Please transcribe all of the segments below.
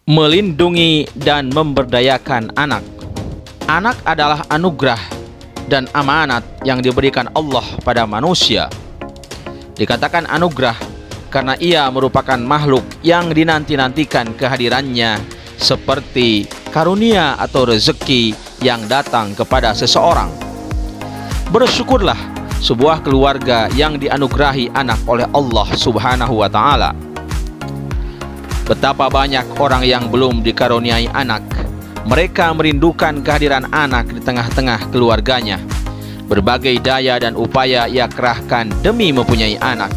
Melindungi dan memberdayakan anak. Anak adalah anugerah dan amanat yang diberikan Allah pada manusia. Dikatakan anugerah karena ia merupakan makhluk yang dinanti-nantikan kehadirannya, seperti karunia atau rezeki yang datang kepada seseorang. Bersyukurlah sebuah keluarga yang dianugerahi anak oleh Allah Subhanahu wa Ta'ala. Betapa banyak orang yang belum dikaruniai anak. Mereka merindukan kehadiran anak di tengah-tengah keluarganya. Berbagai daya dan upaya ia kerahkan demi mempunyai anak.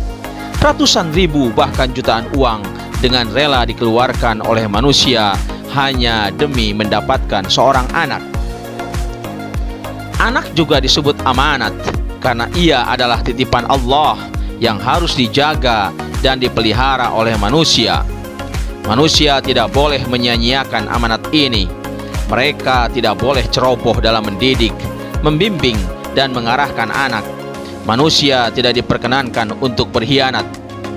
Ratusan ribu bahkan jutaan uang dengan rela dikeluarkan oleh manusia hanya demi mendapatkan seorang anak. Anak juga disebut amanat karena ia adalah titipan Allah yang harus dijaga dan dipelihara oleh manusia. Manusia tidak boleh menyia-nyiakan amanat ini. Mereka tidak boleh ceroboh dalam mendidik, membimbing, dan mengarahkan anak. Manusia tidak diperkenankan untuk berkhianat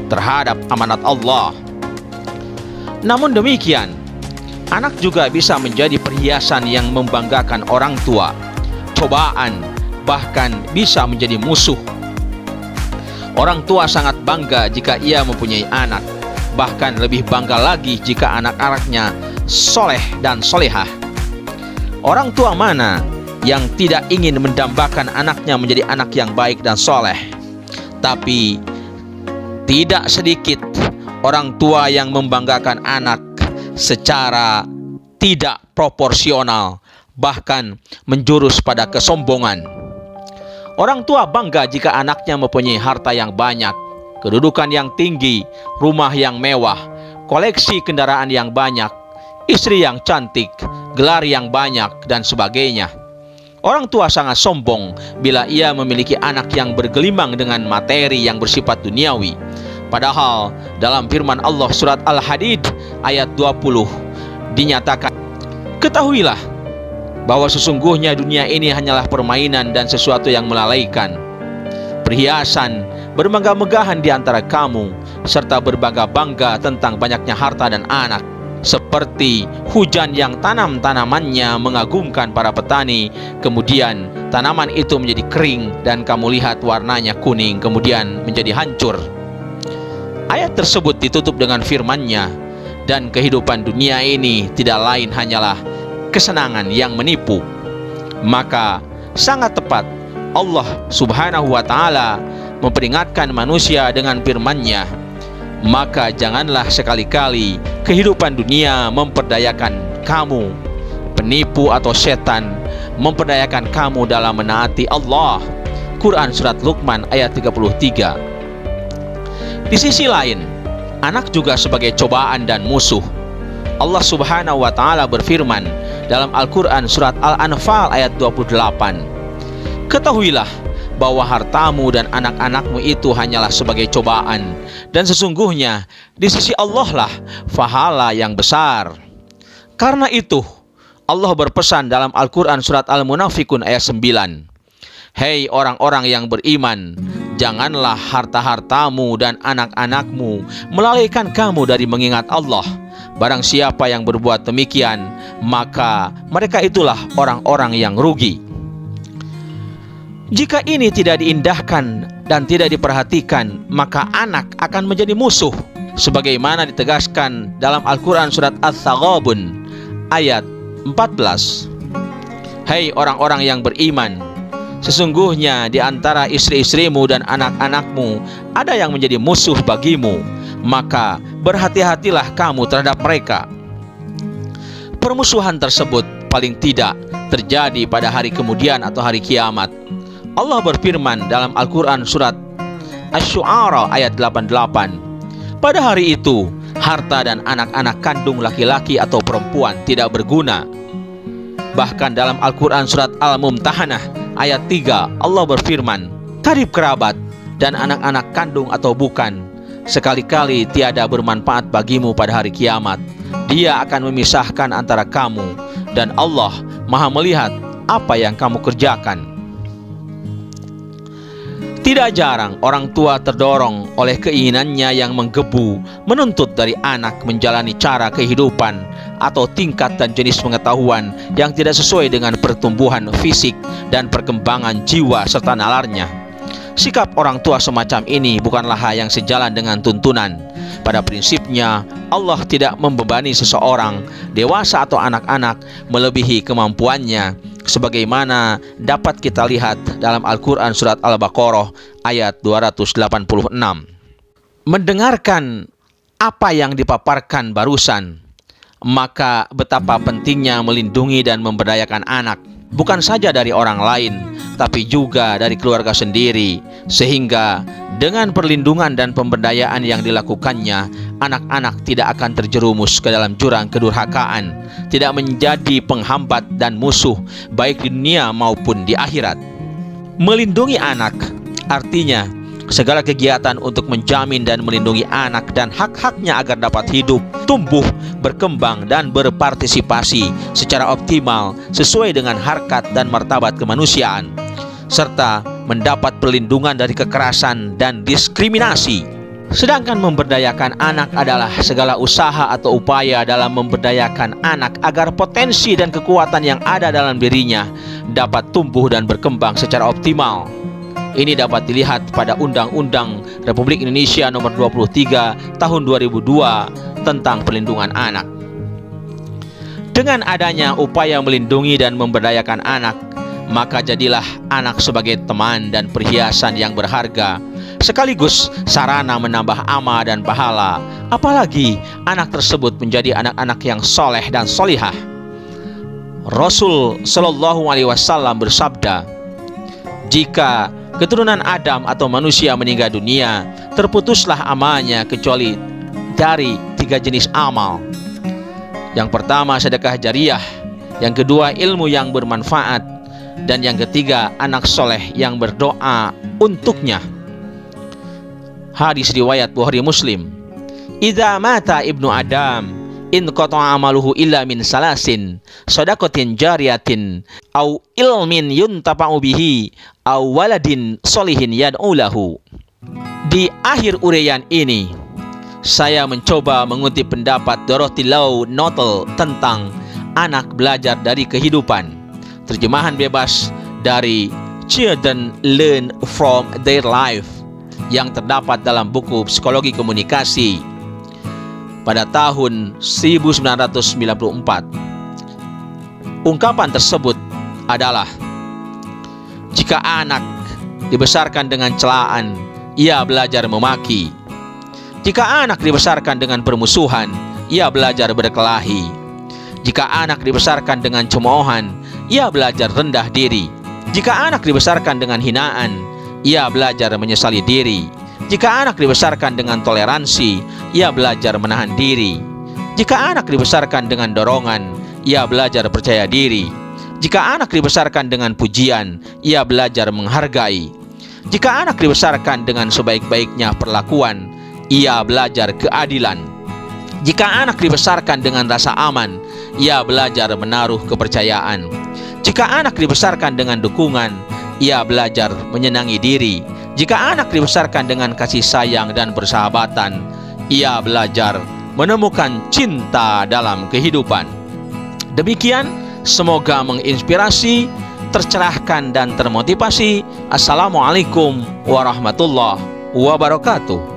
terhadap amanat Allah. Namun demikian, anak juga bisa menjadi perhiasan yang membanggakan orang tua, cobaan, bahkan bisa menjadi musuh. Orang tua sangat bangga jika ia mempunyai anak, bahkan lebih bangga lagi jika anak-anaknya soleh dan solehah. Orang tua mana yang tidak ingin mendambakan anaknya menjadi anak yang baik dan soleh? Tapi tidak sedikit orang tua yang membanggakan anak secara tidak proporsional, bahkan menjurus pada kesombongan. Orang tua bangga jika anaknya mempunyai harta yang banyak, kedudukan yang tinggi, rumah yang mewah, koleksi kendaraan yang banyak, istri yang cantik, gelar yang banyak, dan sebagainya. Orang tua sangat sombong bila ia memiliki anak yang bergelimang dengan materi yang bersifat duniawi. Padahal dalam firman Allah surat Al-Hadid ayat 20 dinyatakan, "Ketahuilah bahwa sesungguhnya dunia ini hanyalah permainan dan sesuatu yang melalaikan. Perhiasan bermegah-megahan di antara kamu, serta berbangga-bangga tentang banyaknya harta dan anak. Seperti hujan yang tanamannya mengagumkan para petani, kemudian tanaman itu menjadi kering dan kamu lihat warnanya kuning, kemudian menjadi hancur." Ayat tersebut ditutup dengan firman-Nya, "Dan kehidupan dunia ini tidak lain hanyalah kesenangan yang menipu." Maka sangat tepat Allah Subhanahu wa Ta'ala memperingatkan manusia dengan firman-Nya, "Maka janganlah sekali-kali kehidupan dunia memperdayakan kamu, penipu atau setan memperdayakan kamu dalam menaati Allah." Quran surat Luqman ayat 33. Di sisi lain, anak juga sebagai cobaan dan musuh. Allah Subhanahu wa Ta'ala berfirman dalam Al-Quran surat Al-Anfal ayat 28, "Ketahuilah bahwa hartamu dan anak-anakmu itu hanyalah sebagai cobaan, dan sesungguhnya di sisi Allah lah pahala yang besar." Karena itu Allah berpesan dalam Al-Quran surat Al-Munafikun ayat 9, "Hei orang-orang yang beriman, janganlah harta-hartamu dan anak-anakmu melalaikan kamu dari mengingat Allah. Barang siapa yang berbuat demikian, maka mereka itulah orang-orang yang rugi." Jika ini tidak diindahkan dan tidak diperhatikan, maka anak akan menjadi musuh, sebagaimana ditegaskan dalam Al-Quran surat Al-Taghabun ayat 14. "Hei orang-orang yang beriman, sesungguhnya di antara istri-istrimu dan anak-anakmu ada yang menjadi musuh bagimu, maka berhati-hatilah kamu terhadap mereka." Permusuhan tersebut paling tidak terjadi pada hari kemudian atau hari kiamat. Allah berfirman dalam Al-Quran surat Asy-Syu'ara ayat 88, "Pada hari itu harta dan anak-anak kandung laki-laki atau perempuan tidak berguna." Bahkan dalam Al-Quran surat Al-Mumtahanah ayat 3 Allah berfirman, "Karib kerabat dan anak-anak kandung atau bukan, sekali-kali tiada bermanfaat bagimu pada hari kiamat. Dia akan memisahkan antara kamu, dan Allah Maha melihat apa yang kamu kerjakan." Tidak jarang orang tua terdorong oleh keinginannya yang menggebu menuntut dari anak menjalani cara kehidupan atau tingkat dan jenis pengetahuan yang tidak sesuai dengan pertumbuhan fisik dan perkembangan jiwa serta nalarnya. Sikap orang tua semacam ini bukanlah hal yang sejalan dengan tuntunan. Pada prinsipnya, Allah tidak membebani seseorang, dewasa atau anak-anak, melebihi kemampuannya, sebagaimana dapat kita lihat dalam Al-Quran surat Al-Baqarah ayat 286. Mendengarkan apa yang dipaparkan barusan, maka betapa pentingnya melindungi dan memberdayakan anak, bukan saja dari orang lain, tapi juga dari keluarga sendiri, sehingga dengan perlindungan dan pemberdayaan yang dilakukannya, anak-anak tidak akan terjerumus ke dalam jurang kedurhakaan, tidak menjadi penghambat dan musuh baik di dunia maupun di akhirat. Melindungi anak artinya segala kegiatan untuk menjamin dan melindungi anak dan hak-haknya agar dapat hidup, tumbuh, berkembang, dan berpartisipasi secara optimal sesuai dengan harkat dan martabat kemanusiaan, serta mendapat perlindungan dari kekerasan dan diskriminasi. Sedangkan memberdayakan anak adalah segala usaha atau upaya dalam memberdayakan anak agar potensi dan kekuatan yang ada dalam dirinya dapat tumbuh dan berkembang secara optimal. Ini dapat dilihat pada Undang-Undang Republik Indonesia Nomor 23 Tahun 2002 tentang perlindungan anak. Dengan adanya upaya melindungi dan memberdayakan anak, maka jadilah anak sebagai teman dan perhiasan yang berharga, sekaligus sarana menambah amal dan pahala, apalagi anak tersebut menjadi anak-anak yang soleh dan solihah. Rasul Shallallahu Alaihi Wasallam bersabda, jika keturunan Adam atau manusia meninggal dunia, terputuslah amalnya kecuali dari 3 jenis amal. Yang pertama sedekah jariyah, yang kedua ilmu yang bermanfaat, dan yang ketiga anak soleh yang berdoa untuknya. Hadis riwayat Bukhari Muslim. Idza mata ibnu Adam in qata'a amaluhu illa min salasin, shadaqatin jariyatin, au ilmin yuntafa'u bihi, au waladin solihin yad'u lahu. Di akhir uraian ini, saya mencoba mengutip pendapat Dorothy Law Notel tentang anak belajar dari kehidupan. Terjemahan bebas dari Children Learn from Their Life yang terdapat dalam buku Psikologi Komunikasi pada tahun 1994. Ungkapan tersebut adalah, jika anak dibesarkan dengan celaan, ia belajar memaki. Jika anak dibesarkan dengan permusuhan, ia belajar berkelahi. Jika anak dibesarkan dengan cemoohan, ia belajar rendah diri. Jika anak dibesarkan dengan hinaan, ia belajar menyesali diri. Jika anak dibesarkan dengan toleransi, ia belajar menahan diri. Jika anak dibesarkan dengan dorongan, ia belajar percaya diri. Jika anak dibesarkan dengan pujian, ia belajar menghargai. Jika anak dibesarkan dengan sebaik-baiknya perlakuan, ia belajar keadilan. Jika anak dibesarkan dengan rasa aman, ia belajar menaruh kepercayaan. Jika anak dibesarkan dengan dukungan, ia belajar menyenangi diri. Jika anak dibesarkan dengan kasih sayang dan persahabatan, ia belajar menemukan cinta dalam kehidupan. Demikian, semoga menginspirasi, tercerahkan dan termotivasi. Assalamualaikum warahmatullahi wabarakatuh.